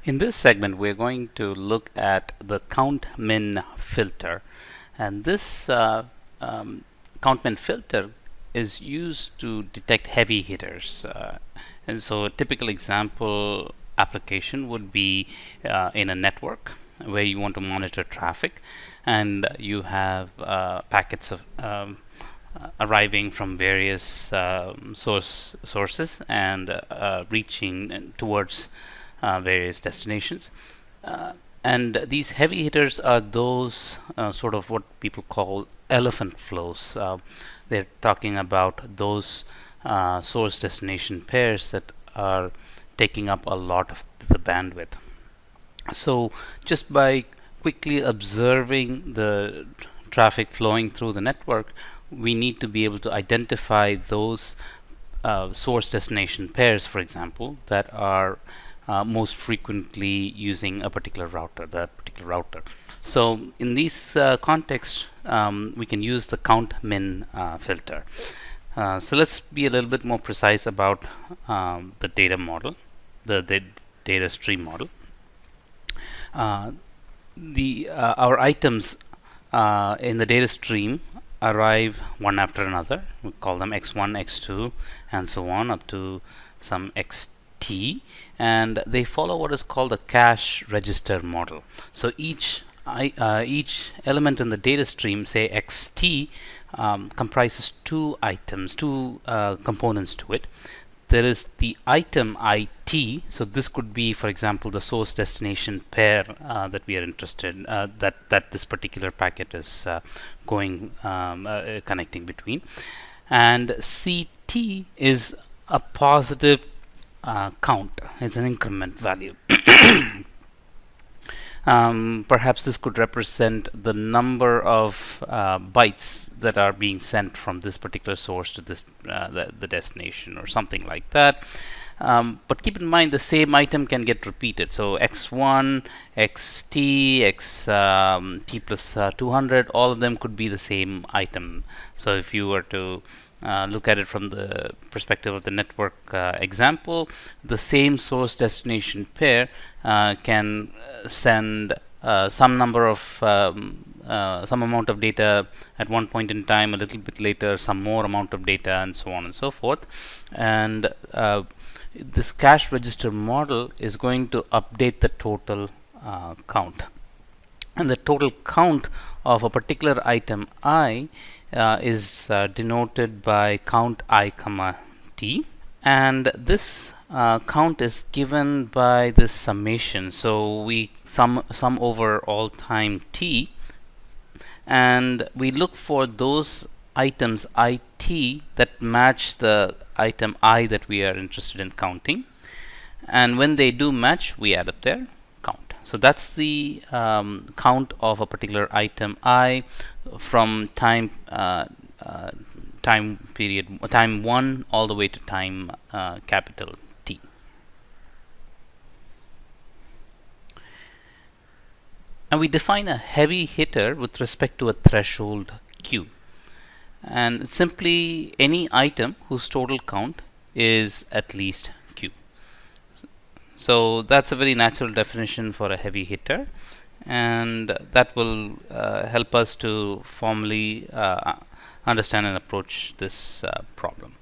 In this segment, we're going to look at the count min filter. And this count min filter is used to detect heavy hitters. And so a typical example application would be in a network where you want to monitor traffic, and you have packets of arriving from various sources and reaching towards various destinations. And these heavy hitters are those sort of what people call elephant flows. They're talking about those source destination pairs that are taking up a lot of the bandwidth. So just by quickly observing the traffic flowing through the network, we need to be able to identify those source destination pairs, for example, that are most frequently using a particular router. So in these contexts, we can use the count min filter. So let's be a little bit more precise about the data model, the data stream model. Our items in the data stream arrive one after another. We call them x1, x2, and so on up to some xt, and they follow what is called a cache register model. So each element in the data stream, say xt, comprises two components to it. There is the item IT, so this could be, for example, the source destination pair that we are interested that this particular packet is connecting between, and CT is a positive count. It's an increment value. Perhaps this could represent the number of bytes that are being sent from this particular source to this the destination, or something like that. But keep in mind, the same item can get repeated. So x1, xt, xt plus 200, all of them could be the same item. So if you were to look at it from the perspective of the network example, the same source destination pair can send some number of some amount of data at one point in time, a little bit later some more amount of data, and so on and so forth. And this cache register model is going to update the total count. And the total count of a particular item I is denoted by count I comma t, and this count is given by this summation. So we sum over all time t, and we look for those items IT that match the item I that we are interested in counting, and when they do match, we add up their count. So that's the count of a particular item I from time period, time 1 all the way to time capital T. And we define a heavy hitter with respect to a threshold Q, and it's simply any item whose total count is at least Q. So that's a very natural definition for a heavy hitter, and that will help us to formally understand and approach this problem.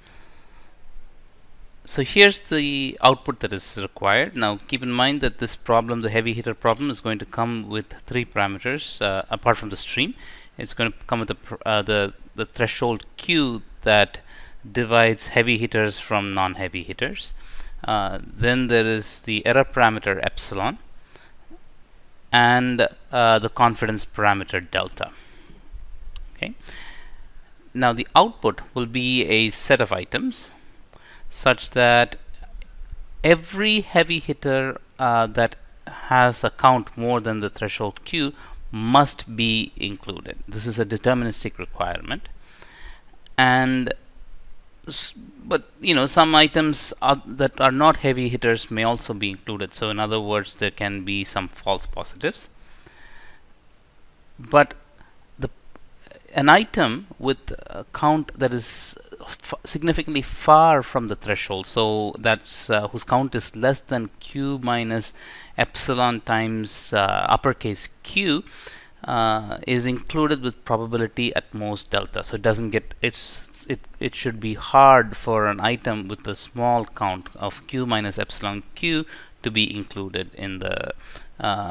So here's the output that is required. Now keep in mind that this problem, the heavy hitter problem, is going to come with 3 parameters apart from the stream. It's going to come with the threshold Q that divides heavy hitters from non-heavy hitters. Then there is the error parameter epsilon, and the confidence parameter delta. Okay. Now the output will be a set of items such that every heavy hitter that has a count more than the threshold Q must be included. This is a deterministic requirement, and but some items that are not heavy hitters may also be included. So in other words, there can be some false positives, but an item with a count that is significantly far from the threshold, so that's whose count is less than q minus epsilon times uppercase q, is included with probability at most delta. So it doesn't get it should be hard for an item with a small count of q minus epsilon q to be included in the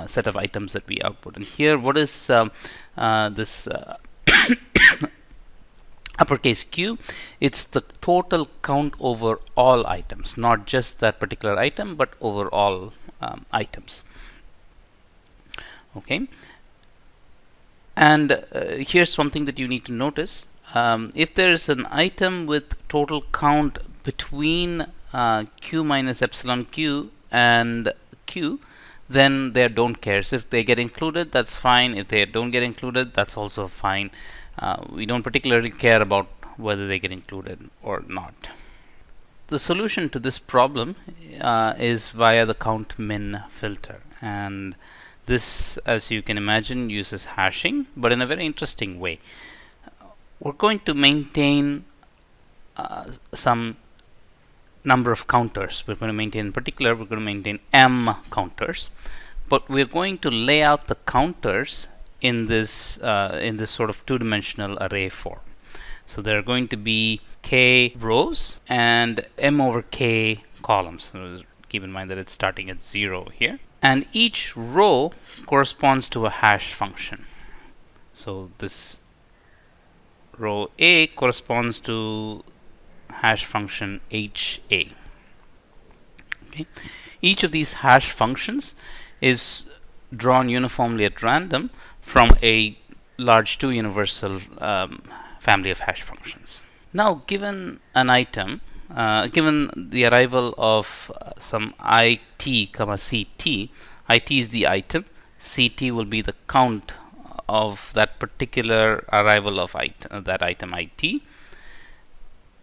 set of items that we output. And here, what is this uppercase Q? It's the total count over all items, not just that particular item, but over all items. Okay. And here's something that you need to notice. If there is an item with total count between q minus epsilon q and q, then they don't care. So if they get included, that's fine. If they don't get included, that's also fine. We don't particularly care about whether they get included or not. The solution to this problem is via the count min filter, and this, as you can imagine, uses hashing, but in a very interesting way. We're going to maintain some number of counters. We're going to maintain, in particular, we're going to maintain m counters, but we're going to lay out the counters in this sort of two-dimensional array form. So there are going to be k rows and m over k columns. So keep in mind that it's starting at 0 here, and each row corresponds to a hash function. So this row A corresponds to hash function HA. Okay. Each of these hash functions is drawn uniformly at random from a large 2 universal family of hash functions. Now, given an item, given the arrival of some IT, comma CT, IT is the item, CT will be the count of that particular arrival of that item IT.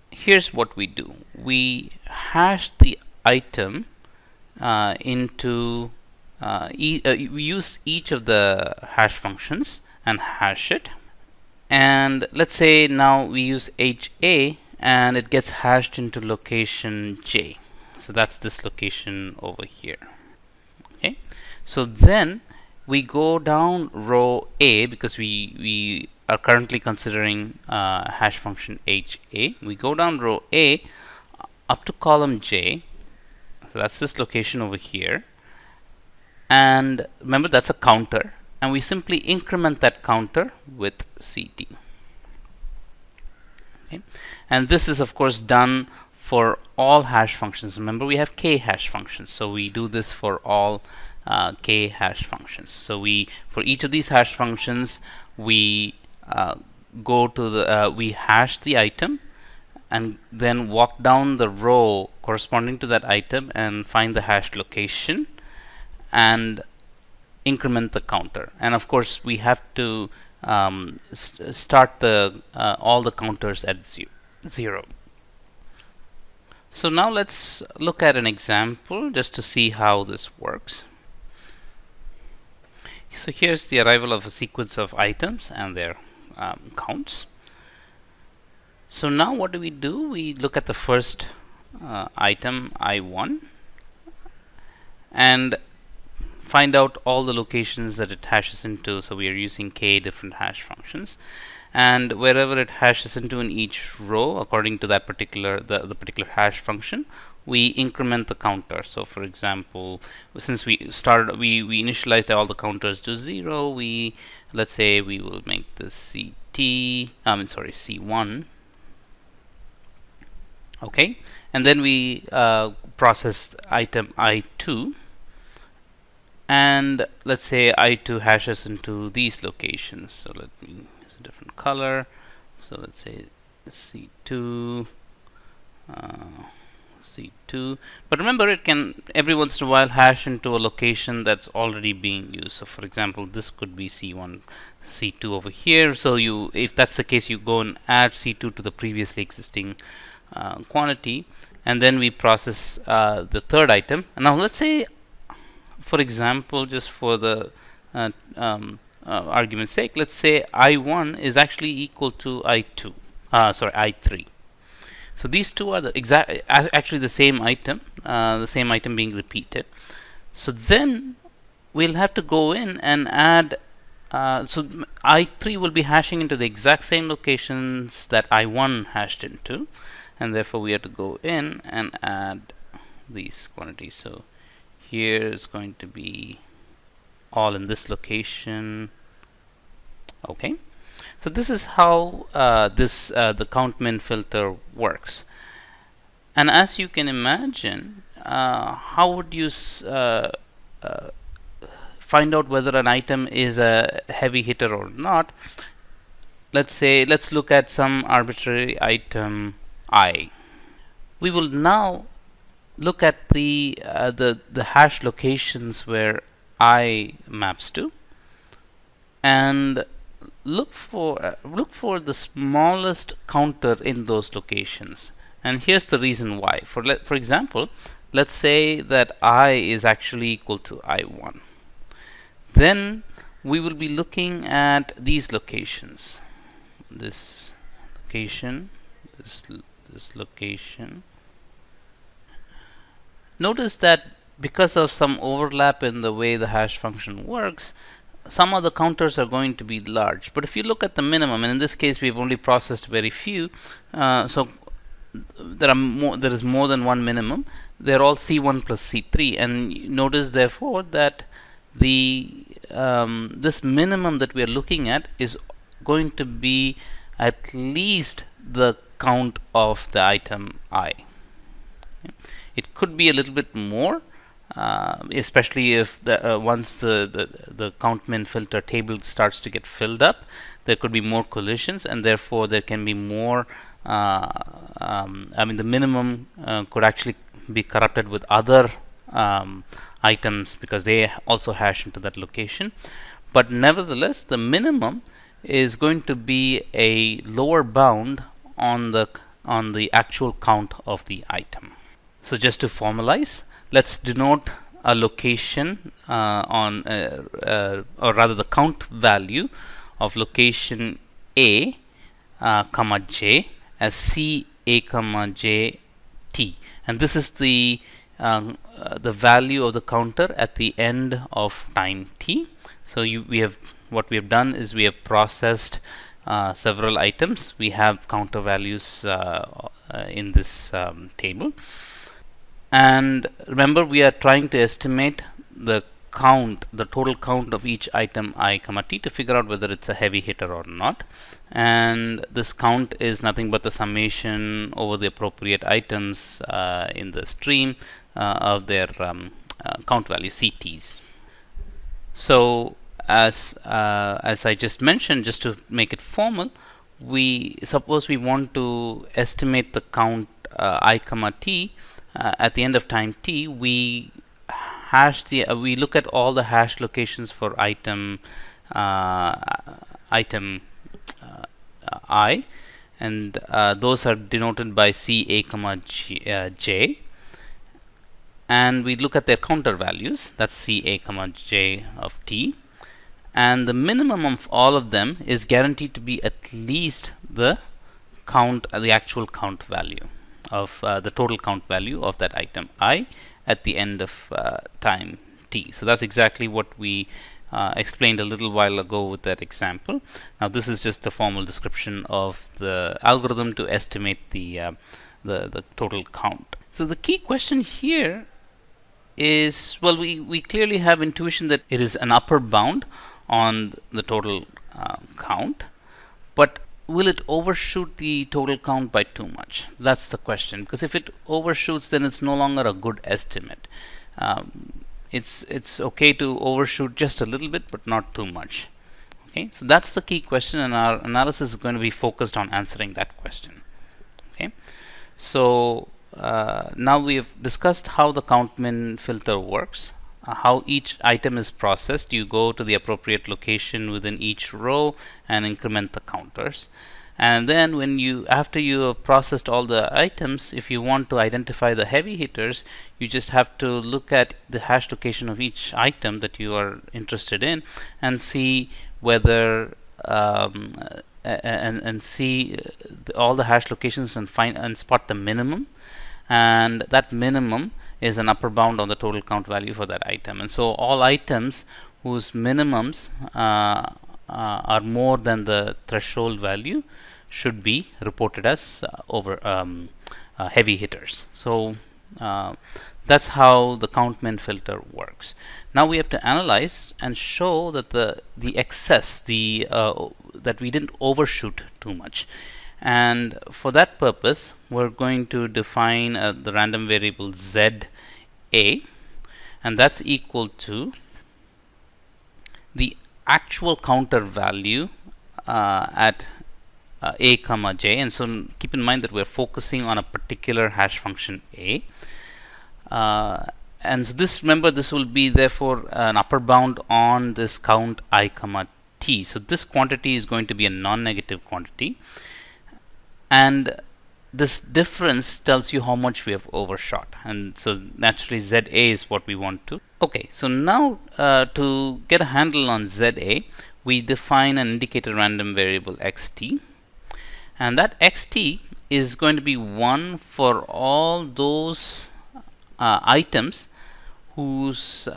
Here's what we do. We hash the item into we use each of the hash functions and hash it. And let's say now we use HA and it gets hashed into location J. So that's this location over here. Okay. So then we go down row A, because we are currently considering hash function HA. We go down row A up to column J. So that's this location over here. And remember, that's a counter. And we simply increment that counter with CT. Okay. And this is, of course, done for all hash functions. Remember, we have k hash functions. So we do this for all k hash functions. So for each of these hash functions, we go to the we hash the item and then walk down the row corresponding to that item and find the hashed location and increment the counter. And of course, we have to start all the counters at 0. So now let's look at an example just to see how this works. So here's the arrival of a sequence of items and their counts. So now what do? We look at the first item, I1, and find out all the locations that it hashes into. So we are using k different hash functions, and wherever it hashes into in each row, according to that particular the particular hash function, we increment the counter. So for example, since we initialized all the counters to 0, let's say we will make this C1. Okay, and then we process item I2, and let's say I2 hashes into these locations. So let me use a different color. So let's say C2. C2, but remember, it can every once in a while hash into a location that's already being used. So for example, this could be C1, C2 over here. So if that's the case, you go and add C2 to the previously existing quantity, and then we process the third item. And now let's say, for example, just for the argument's sake, let's say I1 is actually equal to I3. So these two are the actually the same item being repeated. So then we'll have to go in and add. So I3 will be hashing into the exact same locations that I1 hashed into, and therefore we have to go in and add these quantities. So here is going to be all in this location. Okay, so this is how the count min filter works. And as you can imagine, how would you find out whether an item is a heavy hitter or not? Let's look at some arbitrary item I. We will now look at the hash locations where I maps to, and look for the smallest counter in those locations. And here's the reason why. For example, let's say that I is actually equal to I1. Then we will be looking at these locations. This location, this location. Notice that because of some overlap in the way the hash function works, some of the counters are going to be large. But if you look at the minimum, and in this case we've only processed very few, so there is more than one minimum. They're all C1 plus C3, and notice therefore that the this minimum that we are looking at is going to be at least the count of the item I. It could be a little bit more, especially if once the count min filter table starts to get filled up, there could be more collisions, and therefore there can be more. I mean, the minimum could actually be corrupted with other items because they also hash into that location. But nevertheless, the minimum is going to be a lower bound on the actual count of the item. So just to formalize, let's denote a location or rather the count value of location A, comma J as C A comma J T, and this is the value of the counter at the end of time t. So what we have done is we have processed several items. We have counter values in this table. And remember, we are trying to estimate the total count of each item I comma t to figure out whether it's a heavy hitter or not. And this count is nothing but the summation over the appropriate items in the stream of their count value CTs. So as I just mentioned, just to make it formal, we suppose we want to estimate the count I comma t at the end of time t. We look at all the hash locations for item I, and those are denoted by C A comma J, and we look at their counter values. That's C A comma J of t, and the minimum of all of them is guaranteed to be at least the actual count value of the total count value of that item I at the end of time t. So that's exactly what we explained a little while ago with that example. Now this is just a formal description of the algorithm to estimate the total count. So the key question here is, well, we clearly have intuition that it is an upper bound on the total count, but will it overshoot the total count by too much? That's the question, because if it overshoots, then it's no longer a good estimate. It's okay to overshoot just a little bit, but not too much. Okay, so that's the key question, and our analysis is going to be focused on answering that question. Okay, so now we have discussed how the count min filter works, how each item is processed. You go to the appropriate location within each row and increment the counters. And then after you have processed all the items, if you want to identify the heavy hitters, you just have to look at the hash location of each item that you are interested in and see whether and see all the hash locations and find and spot the minimum, and that minimum is an upper bound on the total count value for that item. And so all items whose minimums are more than the threshold value should be reported as heavy hitters. So that's how the count min filter works. Now we have to analyze and show that the excess, that we didn't overshoot too much. And for that purpose, we're going to define the random variable ZA, and that's equal to the actual counter value at a comma j. And so keep in mind that we're focusing on a particular hash function a. And so remember, this will be therefore an upper bound on this count I comma t. So this quantity is going to be a non-negative quantity, and this difference tells you how much we have overshot, and so naturally ZA is what we want to. Okay, so now to get a handle on ZA, we define an indicator random variable xt, and that xt is going to be 1 for all those items whose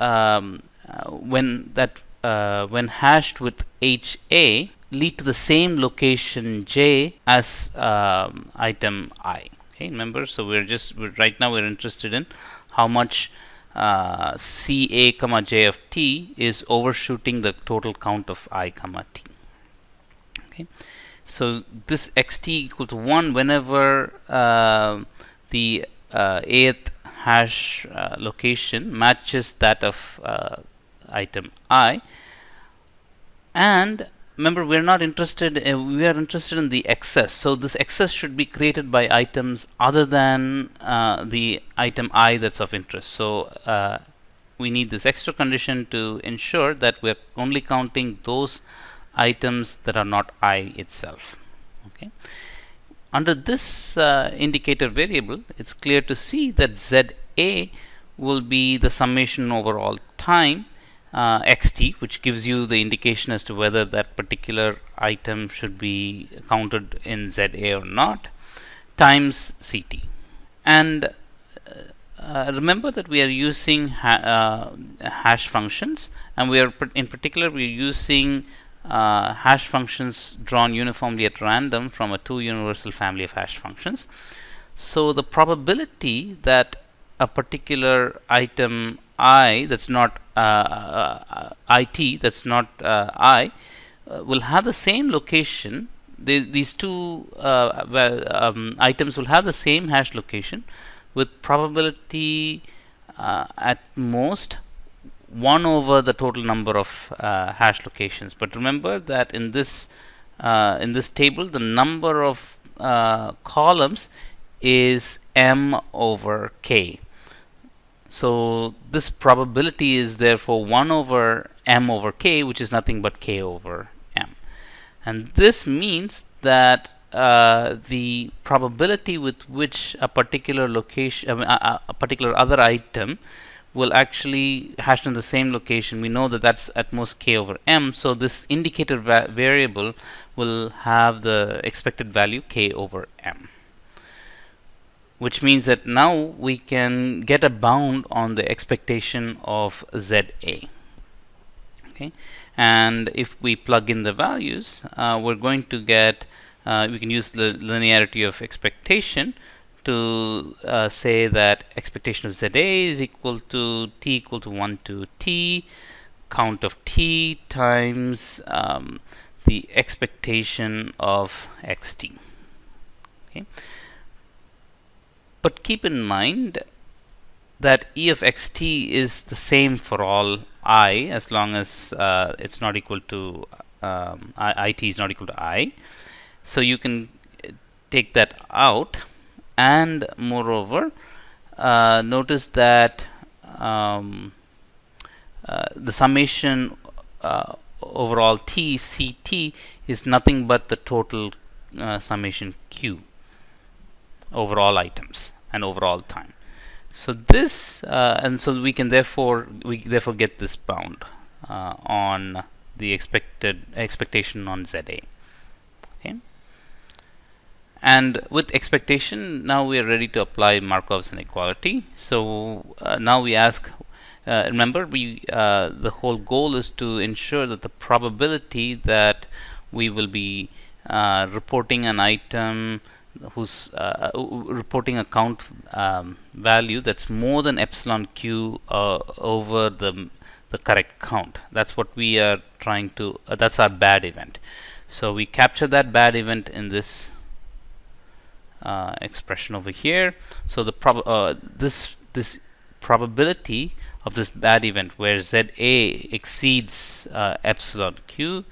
when hashed with HA lead to the same location J as item I. Okay, remember, so right now we're interested in how much CA comma J of T is overshooting the total count of I comma T. Okay, so this xt equal to 1 whenever the ath hash location matches that of item I. And remember, we're not interested, we are interested in the excess. So this excess should be created by items other than the item I that's of interest. So we need this extra condition to ensure that we're only counting those items that are not I itself. Okay. Under this indicator variable, it's clear to see that ZA will be the summation over all time xt, which gives you the indication as to whether that particular item should be counted in ZA or not, times ct. And remember that we are using hash functions, and we are in particular we are using hash functions drawn uniformly at random from a 2 universal family of hash functions. So the probability that a particular item I that's not IT that's not I will have the same location. These two items will have the same hash location with probability at most 1 over the total number of hash locations. But remember that in this table, the number of columns is m over k. So this probability is therefore 1 over m over k, which is nothing but k over m. And this means that the probability with which a particular location, a particular other item will actually hash in the same location, we know that that's at most k over m. So this indicator variable will have the expected value k over m, which means that now we can get a bound on the expectation of ZA. Okay, and if we plug in the values, we're going to get, we can use the linearity of expectation to say that expectation of ZA is equal to t equal to 1 to t count of t times the expectation of xt. Okay. But keep in mind that E of xt is the same for all I, as long as it's not equal to it is not equal to I. So you can take that out, and moreover, notice that the summation overall t ct is nothing but the total summation q over all items and over all time. So this and so we therefore get this bound on the expectation on ZA. Okay. And with expectation, now we are ready to apply Markov's inequality. So now we ask, remember, the whole goal is to ensure that the probability that we will be reporting an item whose reporting a count value that's more than epsilon q over the correct count. That's what we are trying to. That's our bad event. So we capture that bad event in this expression over here. So the this probability of this bad event where ZA exceeds epsilon q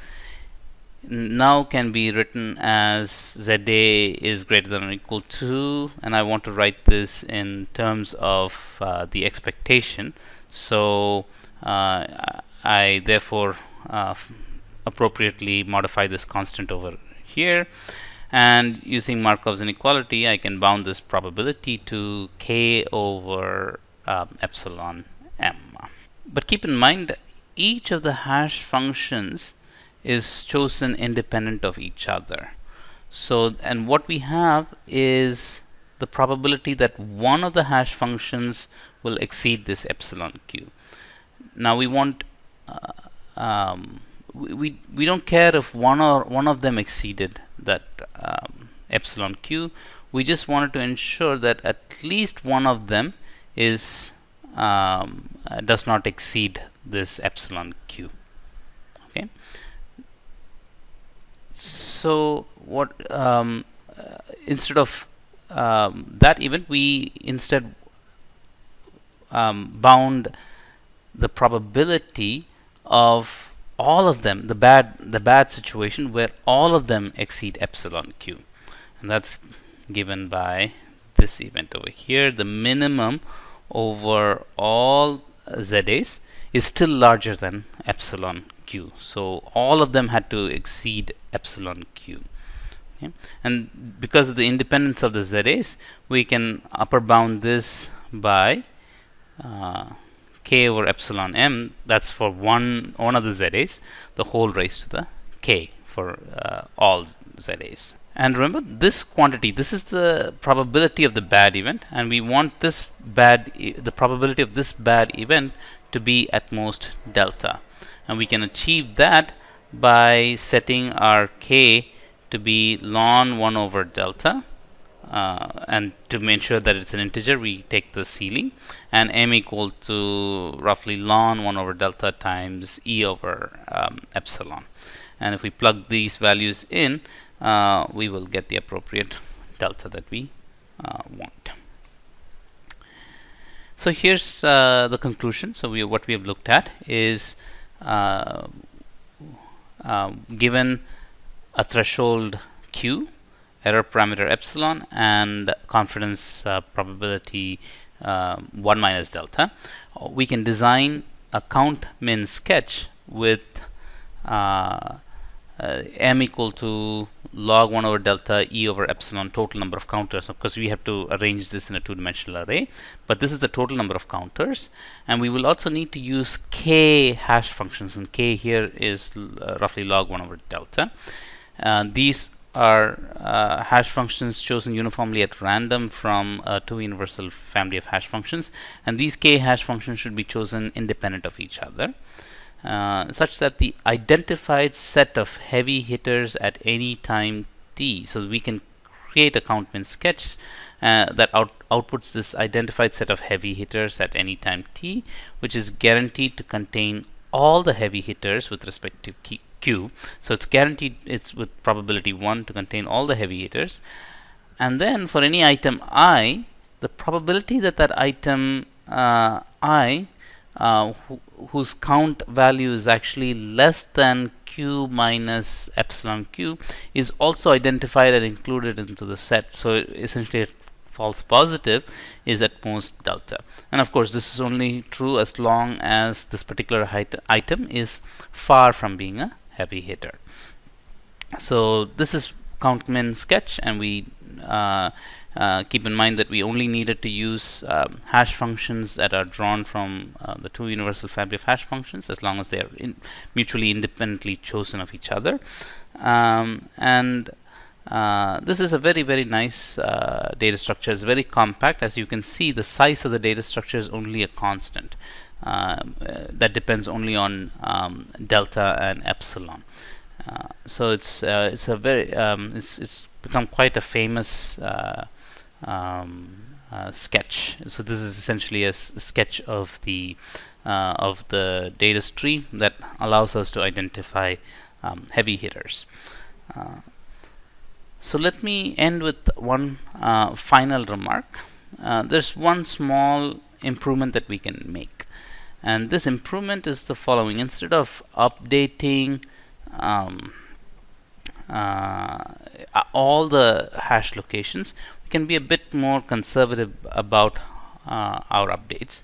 now can be written as ZA is greater than or equal to, and I want to write this in terms of the expectation. So I therefore appropriately modify this constant over here, and using Markov's inequality I can bound this probability to k over epsilon m. But keep in mind, each of the hash functions is chosen independent of each other. So, and what we have is the probability that one of the hash functions will exceed this epsilon q. Now we want we don't care if one of them exceeded that epsilon q. We just wanted to ensure that at least one of them is does not exceed this epsilon q. Okay. So what instead of that event, we instead bound the probability of all of them, the bad situation where all of them exceed epsilon q, and that's given by this event over here. The minimum over all ZAs is still larger than epsilon q, so all of them had to exceed epsilon q. Okay. And because of the independence of the ZAs, we can upper bound this by k over epsilon m. That's for one of the ZAs, the whole raised to the k for all ZAs. And remember, this quantity, this is the probability of the bad event, and we want this the probability of this bad event to be at most delta, and we can achieve that by setting our k to be ln 1 over delta, and to make sure that it's an integer, we take the ceiling, and m equal to roughly ln 1 over delta times e over epsilon. And if we plug these values in, we will get the appropriate delta that we want. So here's the conclusion. So what we have looked at is given a threshold q, error parameter epsilon, and confidence probability 1 minus delta, we can design a count min sketch with m equal to log 1 over delta e over epsilon, total number of counters. Of course, we have to arrange this in a two-dimensional array, but this is the total number of counters, and we will also need to use k hash functions, and k here is roughly log 1 over delta. These are hash functions chosen uniformly at random from a two universal family of hash functions, and these k hash functions should be chosen independent of each other, such that the identified set of heavy hitters at any time t, so we can create a count min sketch that outputs this identified set of heavy hitters at any time t, which is guaranteed to contain all the heavy hitters with respect to q. So it's guaranteed, it's with probability 1 to contain all the heavy hitters, and then for any item I, the probability that that item I whose count value is actually less than q minus epsilon q is also identified and included into the set. So essentially, false positive is at most delta. And of course, this is only true as long as this particular item is far from being a heavy hitter. So this is count min sketch, and we Keep in mind that we only needed to use hash functions that are drawn from the two universal family of hash functions, as long as they are mutually independently chosen of each other. And this is a very, very nice data structure. It's very compact. As you can see, the size of the data structure is only a constant. That depends only on delta and epsilon. So it's a very it's become quite a famous sketch. So this is essentially a sketch of the data stream that allows us to identify heavy hitters. So let me end with one final remark. There's one small improvement that we can make, and this improvement is the following. Instead of updating all the hash locations, we can be a bit more conservative about our updates.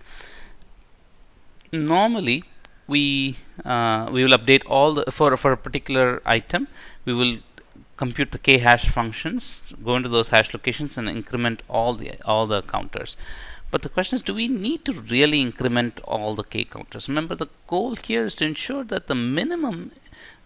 Normally, we will update all the for a particular item. We will compute the k hash functions, go into those hash locations, and increment all the counters. But the question is, do we need to really increment all the k counters? Remember, the goal here is to ensure that the minimum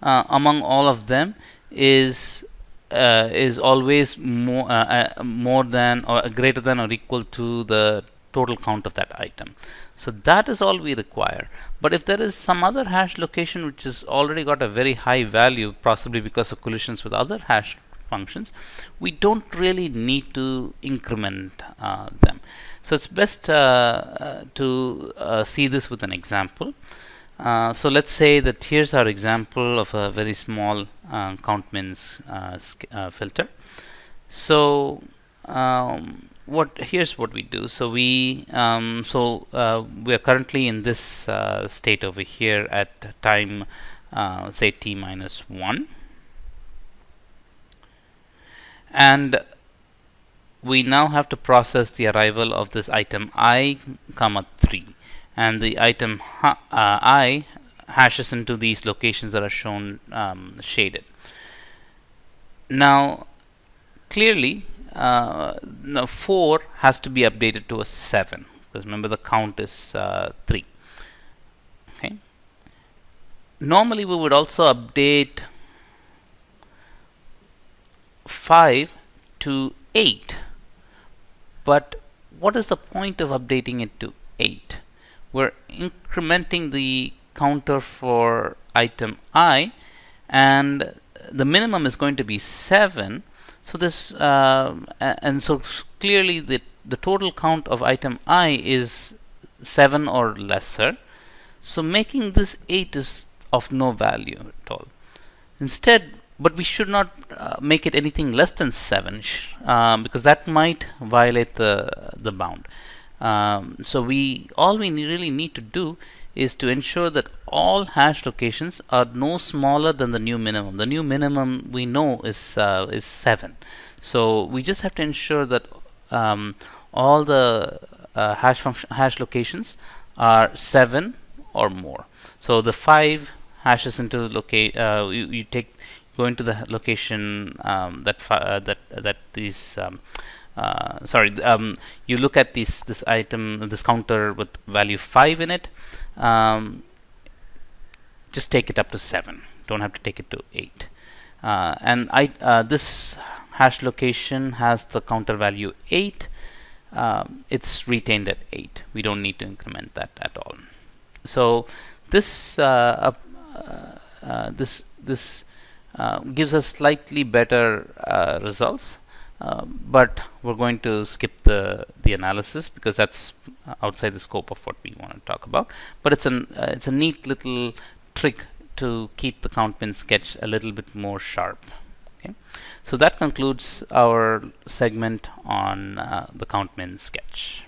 among all of them is always more than or greater than or equal to the total count of that item. So that is all we require. But if there is some other hash location which has already got a very high value, possibly because of collisions with other hash functions, we don't really need to increment them. So it's best to see this with an example. So let's say that here's our example of a very small count-mins filter. So here's what we do. So we are currently in this state over here at time say t minus 1, and we now have to process the arrival of this item I comma 3, and the item I hashes into these locations that are shown shaded. Now clearly now 4 has to be updated to a 7, because remember the count is 3. Okay. Normally we would also update 5 to 8, but what is the point of updating it to 8? We're incrementing the counter for item I, and the minimum is going to be 7. So this and so clearly the total count of item I is 7 or lesser. So making this 8 is of no value at all. Instead, but we should not make it anything less than 7, because that might violate the bound. So all we really need to do is to ensure that all hash locations are no smaller than the new minimum. The new minimum we know is 7. So we just have to ensure that all the hash locations are 7 or more. So the 5 hashes into you go into the location you look at this counter with value 5 in it. Just take it up to 7. Don't have to take it to 8. And this hash location has the counter value 8. It's retained at 8. We don't need to increment that at all. So this gives us slightly better results. But we're going to skip the analysis because that's outside the scope of what we want to talk about. But it's a neat little trick to keep the count-min sketch a little bit more sharp. Okay, so that concludes our segment on the count-min sketch.